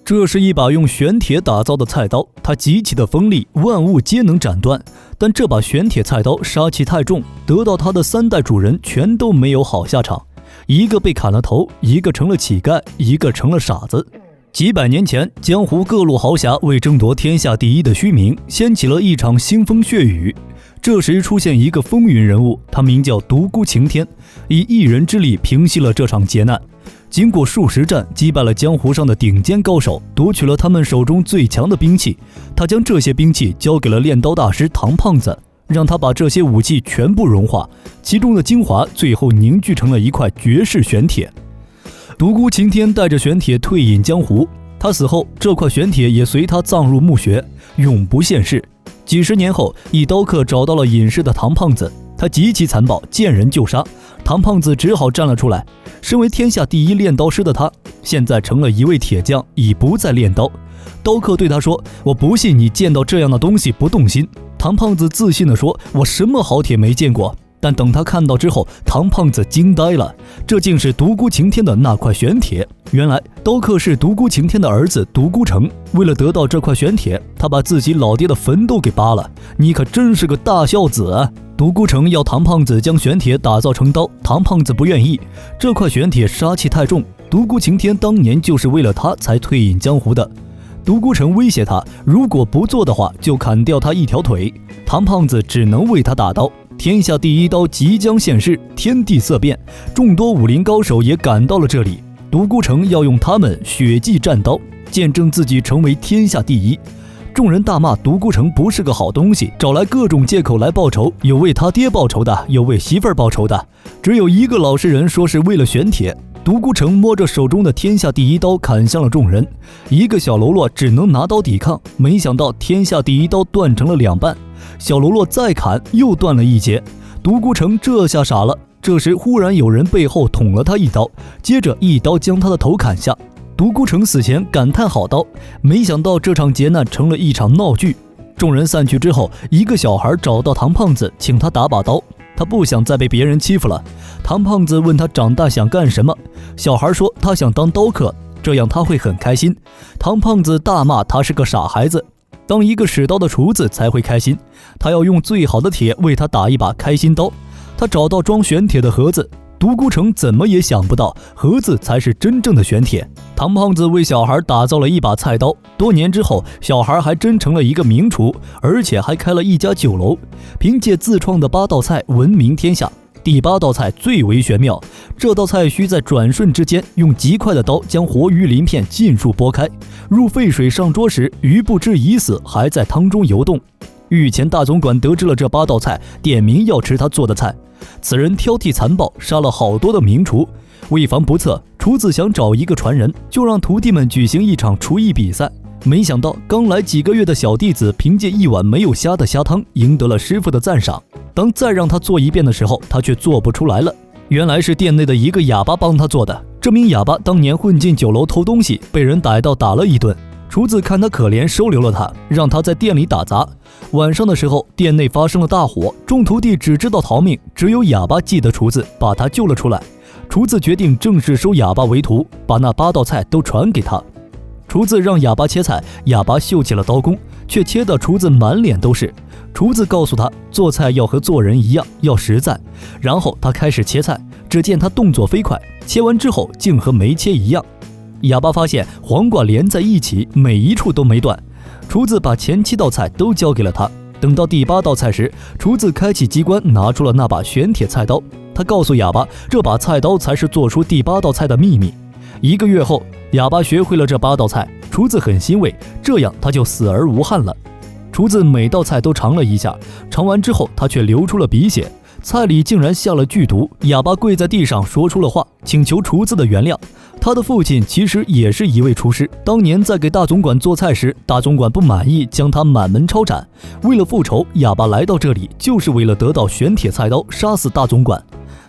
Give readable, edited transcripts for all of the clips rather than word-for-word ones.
这是一把用玄铁打造的菜刀，它极其的锋利，万物皆能斩断。但这把玄铁菜刀杀气太重，得到它的3代主人全都没有好下场，一个被砍了头，一个成了乞丐，一个成了傻子。几百年前，江湖各路豪侠为争夺天下第一的虚名，掀起了一场腥风血雨。这时出现一个风云人物，他名叫独孤擎天，以一人之力平息了这场劫难。经过数十战，击败了江湖上的顶尖高手，夺取了他们手中最强的兵器。他将这些兵器交给了炼刀大师唐胖子，让他把这些武器全部融化，其中的精华最后凝聚成了一块绝世玄铁。独孤擎天带着玄铁退隐江湖，他死后，这块玄铁也随他葬入墓穴，永不现世。几十年后，一刀客找到了隐世的唐胖子，他极其残暴，见人就杀。唐胖子只好站了出来。身为天下第一炼刀师的他，现在成了一位铁匠，已不再炼刀。刀客对他说：“我不信你见到这样的东西不动心。”唐胖子自信地说：“我什么好铁没见过。”但等他看到之后，唐胖子惊呆了，这竟是独孤擎天的那块玄铁。原来刀客是独孤擎天的儿子独孤成，为了得到这块玄铁，他把自己老爹的坟都给扒了。你可真是个大孝子啊！独孤成要唐胖子将玄铁打造成刀，唐胖子不愿意。这块玄铁杀气太重，独孤擎天当年就是为了他才退隐江湖的。独孤成威胁他，如果不做的话，就砍掉他一条腿。唐胖子只能为他打刀。天下第一刀即将现世，天地色变，众多武林高手也赶到了这里。独孤成要用他们血祭战刀，见证自己成为天下第一。众人大骂独孤成不是个好东西，找来各种借口来报仇，有为他爹报仇的，有为媳妇儿报仇的，只有一个老实人说是为了玄铁。独孤成摸着手中的天下第一刀砍向了众人，一个小喽啰只能拿刀抵抗，没想到天下第一刀断成了2半，小喽啰再砍又断了一截，独孤成这下傻了。这时忽然有人背后捅了他一刀，接着一刀将他的头砍下。独孤成死前感叹好刀，没想到这场劫难成了一场闹剧。众人散去之后，一个小孩找到唐胖子，请他打把刀，他不想再被别人欺负了。唐胖子问他长大想干什么，小孩说他想当刀客，这样他会很开心。唐胖子大骂他是个傻孩子，当一个使刀的厨子才会开心，他要用最好的铁为他打一把开心刀。他找到装玄铁的盒子，独孤成怎么也想不到盒子才是真正的玄铁。唐胖子为小孩打造了一把菜刀，多年之后，小孩还真成了一个名厨，而且还开了一家酒楼，凭借自创的8道菜闻名天下。第8道菜最为玄妙，这道菜需在转瞬之间用极快的刀将活鱼鳞片尽数剥开，入沸水上桌时，鱼不知已死，还在汤中游动。御前大总管得知了这8道菜，点名要吃他做的菜。此人挑剔残暴，杀了好多的名厨。为防不测，厨子想找一个传人，就让徒弟们举行一场厨艺比赛。没想到刚来几个月的小弟子凭借一碗没有虾的虾汤赢得了师傅的赞赏。当再让他做一遍的时候，他却做不出来了。原来是店内的一个哑巴帮他做的。这名哑巴当年混进酒楼偷东西，被人逮到打了一顿。厨子看他可怜，收留了他，让他在店里打杂。晚上的时候，店内发生了大火，众徒弟只知道逃命，只有哑巴记得厨子，把他救了出来。厨子决定正式收哑巴为徒，把那8道菜都传给他。厨子让哑巴切菜，哑巴秀起了刀工，却切得厨子满脸都是。厨子告诉他，做菜要和做人一样，要实在。然后他开始切菜，只见他动作飞快，切完之后竟和没切一样。哑巴发现黄瓜连在一起，每一处都没断。厨子把前7道菜都交给了他。等到第8道菜时，厨子开启机关，拿出了那把玄铁菜刀。他告诉哑巴，这把菜刀才是做出第8道菜的秘密。1个月后，哑巴学会了这8道菜，厨子很欣慰，这样他就死而无憾了。厨子每道菜都尝了一下，尝完之后他却流出了鼻血，菜里竟然下了剧毒。哑巴跪在地上说出了话，请求厨子的原谅。他的父亲其实也是一位厨师，当年在给大总管做菜时，大总管不满意，将他满门抄斩。为了复仇，哑巴来到这里就是为了得到玄铁菜刀，杀死大总管。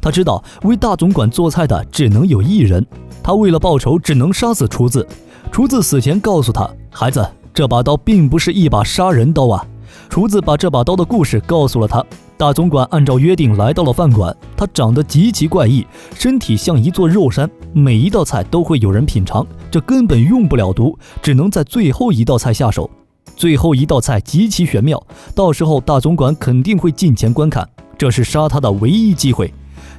他知道为大总管做菜的只能有1人，他为了报仇只能杀死厨子。厨子死前告诉他，孩子，这把刀并不是一把杀人刀啊。厨子把这把刀的故事告诉了他。大总管按照约定来到了饭馆，他长得极其怪异，身体像一座肉山，每一道菜都会有人品尝，这根本用不了毒，只能在最后一道菜下手。最后一道菜极其玄妙，到时候大总管肯定会进前观看，这是杀他的唯一机会。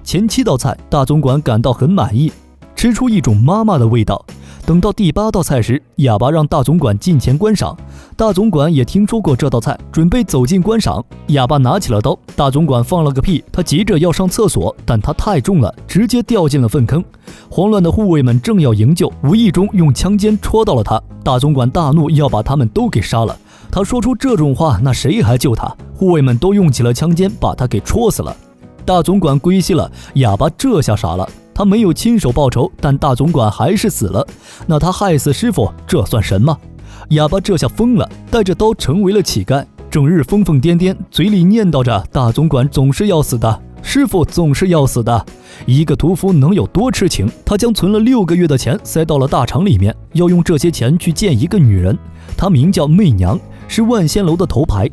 前7道菜大总管感到很满意，吃出一种妈妈的味道。等到第8道菜时，哑巴让大总管进前观赏，大总管也听说过这道菜，准备走近观赏。哑巴拿起了刀，大总管放了个屁，他急着要上厕所，但他太重了，直接掉进了粪坑。慌乱的护卫们正要营救，无意中用枪尖戳到了他，大总管大怒，要把他们都给杀了。他说出这种话，那谁还救他？护卫们都用起了枪尖，把他给戳死了。大总管归西了，哑巴这下傻了，他没有亲手报仇，但大总管还是死了，那他害死师傅，这算什么？哑巴这下疯了，带着刀成为了乞丐，整日疯疯癫癫，嘴里念叨着大总管总是要死的，师傅总是要死的。一个屠夫能有多痴情？他将存了6个月的钱塞到了大肠里面，要用这些钱去见一个女人，她名叫媚娘，是万仙楼的头牌。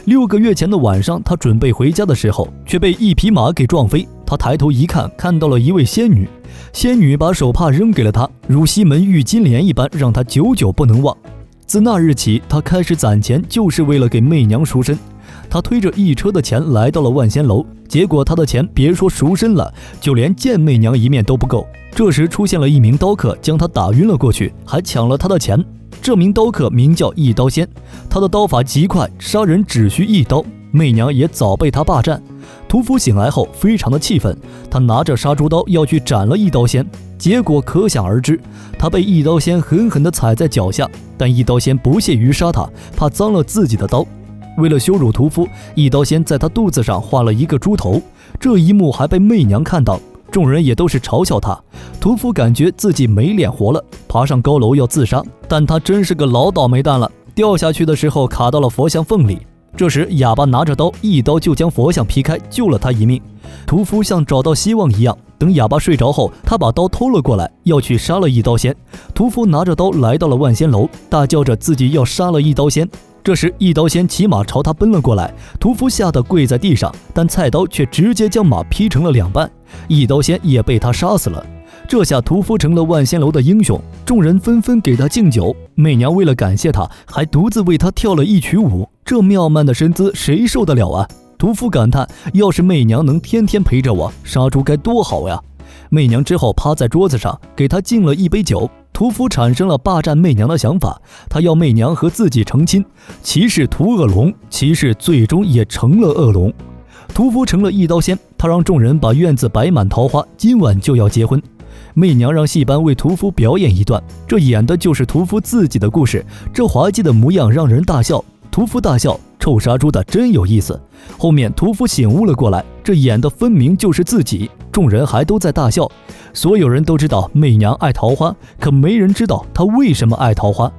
6个月前的晚上，他准备回家的时候，却被一匹马给撞飞。他抬头一看，看到了一位仙女，仙女把手帕扔给了他，如西门玉金莲一般，让他久久不能忘。自那日起，他开始攒钱，就是为了给媚娘赎身。他推着一车的钱来到了万仙楼，结果他的钱别说赎身了，就连见媚娘一面都不够。这时出现了一名刀客，将他打晕了过去，还抢了他的钱。这名刀客名叫一刀仙，他的刀法极快，杀人只需一刀，媚娘也早被他霸占。屠夫醒来后非常的气愤，他拿着杀猪刀要去斩了一刀仙，结果可想而知，他被一刀仙狠狠地踩在脚下，但一刀仙不屑于杀他，怕脏了自己的刀。为了羞辱屠夫，一刀仙在他肚子上画了一个猪头，这一幕还被媚娘看到，众人也都是嘲笑他。屠夫感觉自己没脸活了，爬上高楼要自杀，但他真是个老倒霉蛋了，掉下去的时候卡到了佛像缝里。这时哑巴拿着刀，一刀就将佛像劈开，救了他一命。屠夫像找到希望一样，等哑巴睡着后，他把刀偷了过来，要去杀了一刀仙。屠夫拿着刀来到了万仙楼，大叫着自己要杀了一刀仙。这时一刀仙骑马朝他奔了过来，屠夫吓得跪在地上，但菜刀却直接将马劈成了2半，一刀仙也被他杀死了。这下屠夫成了万仙楼的英雄，众人纷纷给他敬酒。媚娘为了感谢他，还独自为他跳了一曲舞，这妙曼的身姿谁受得了啊？屠夫感叹，要是媚娘能天天陪着我，杀猪该多好呀。媚娘之后趴在桌子上，给他敬了一杯酒。屠夫产生了霸占媚娘的想法，他要媚娘和自己成亲。骑士屠恶龙，骑士最终也成了恶龙。屠夫成了一刀仙，他让众人把院子摆满桃花，今晚就要结婚。媚娘让戏班为屠夫表演一段，这演的就是屠夫自己的故事，这滑稽的模样让人大笑。屠夫大笑，臭杀猪的真有意思。后面屠夫醒悟了过来，这演的分明就是自己，众人还都在大笑。所有人都知道媚娘爱桃花，可没人知道她为什么爱桃花。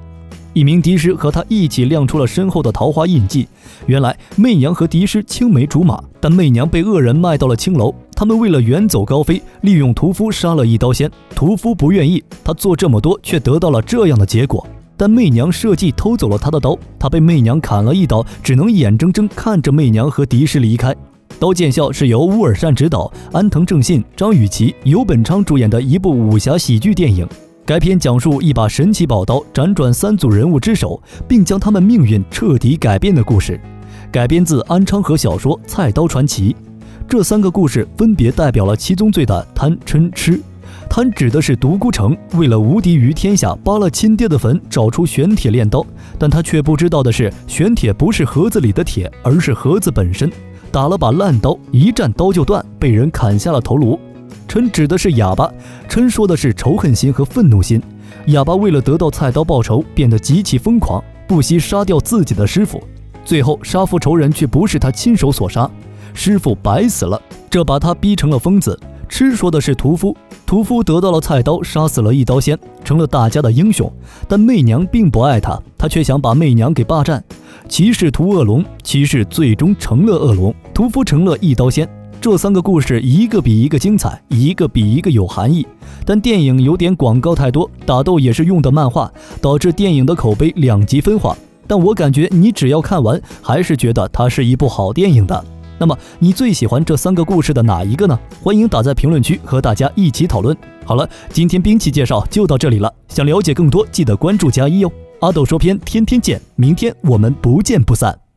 一名敌师和他一起亮出了身后的桃花印记。原来媚娘和敌师青梅竹马，但媚娘被恶人卖到了青楼，他们为了远走高飞，利用屠夫杀了一刀仙。屠夫不愿意，他做这么多却得到了这样的结果。但媚娘设计偷走了他的刀，他被媚娘砍了一刀，只能眼睁睁看着媚娘和敌师离开。刀剑笑是由乌尔善执导，安藤正信、张雨绮、游本昌主演的一部武侠喜剧电影。该片讲述一把神奇宝刀辗转3组人物之手，并将他们命运彻底改变的故事。改编自安昌和小说《菜刀传奇》。这3个故事分别代表了七宗罪的贪嗔痴。贪指的是独孤城为了无敌于天下，扒了亲爹的坟，找出玄铁炼刀，但他却不知道的是，玄铁不是盒子里的铁，而是盒子本身。打了把烂刀，一战刀就断，被人砍下了头颅。嗔指的是哑巴，嗔说的是仇恨心和愤怒心。哑巴为了得到菜刀报仇，变得极其疯狂，不惜杀掉自己的师傅。最后杀父仇人却不是他亲手所杀，师傅白死了，这把他逼成了疯子。痴说的是屠夫，屠夫得到了菜刀，杀死了一刀仙，成了大家的英雄。但媚娘并不爱他，他却想把媚娘给霸占。骑士屠恶龙，骑士最终成了恶龙，屠夫成了一刀仙。这3个故事一个比一个精彩，一个比一个有含义。但电影有点广告太多，打斗也是用的漫画，导致电影的口碑2极分化。但我感觉你只要看完，还是觉得它是一部好电影的。那么你最喜欢这3个故事的哪一个呢？欢迎打在评论区和大家一起讨论。好了，今天兵器介绍就到这里了，想了解更多记得关注加1哦。阿斗说篇天天见，明天我们不见不散。